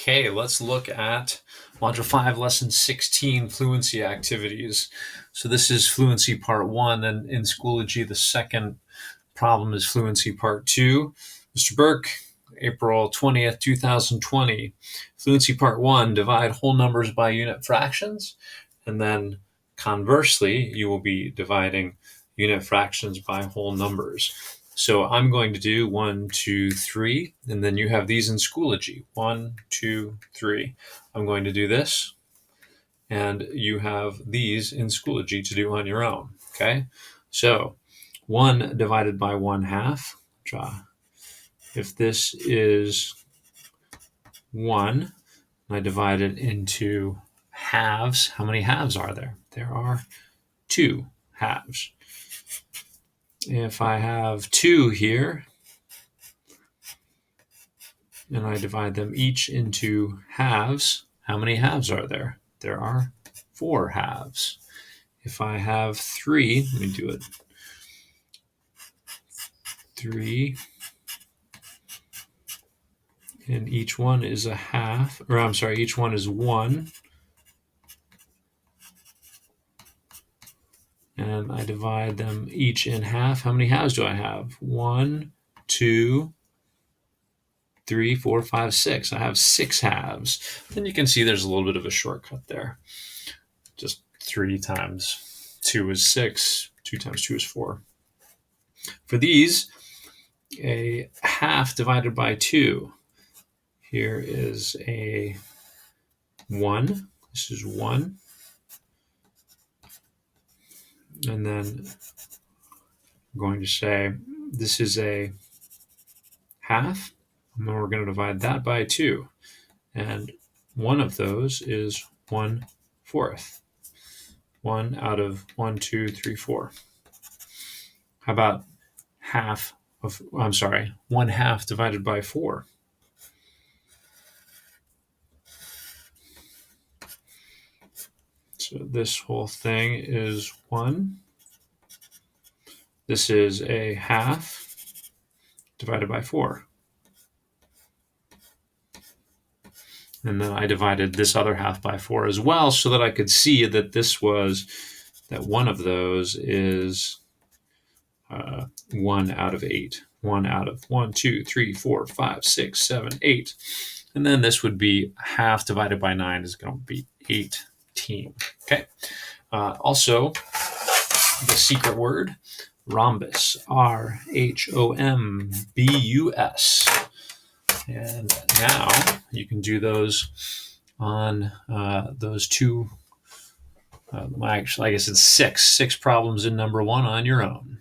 Okay, let's look at Module 5, Lesson 16, Fluency Activities. So this is Fluency Part 1, and in Schoology, the second problem is Fluency Part 2. Mr. Burke, April 20th, 2020. Fluency Part 1, divide whole numbers by unit fractions, and then conversely, you will be dividing unit fractions by whole numbers. So I'm going to do 1, 2, 3, and then you have these in Schoology. 1, 2, 3. I'm going to do this, and you have these in Schoology to do on your own. Okay, so 1 divided by 1/2. If this is 1, I divide it into halves. How many halves are there? There are 2 halves. If I have 2 here, and I divide them each into halves, how many halves are there? There are 4 halves. If I have 3, let me do it. 3, and each one is a half, or I'm sorry, each one is 1. And I divide them each in half. How many halves do I have? 1, 2, 3, 4, 5, 6. I have 6 halves. Then you can see there's a little bit of a shortcut there. Just 3 times 2 is 6. 2 times 2 is 4. For these, a half divided by 2. Here is a 1. This is 1. And then I'm going to say this is a half. And then we're going to divide that by 2. And one of those is 1/4. 1 out of 1, 2, 3, 4. How about 1/2 divided by 4? So this whole thing is 1. This is a half divided by 4. And then I divided this other half by 4 as well, so that I could see that that one of those is 1 out of 8. 1 out of 1, 2, 3, 4, 5, 6, 7, 8. And then this would be half divided by 9 is going to be 18. Okay. Also, the secret word, rhombus, RHOMBUS. And now you can do those on those two, actually, I guess it's six problems in number 1 on your own.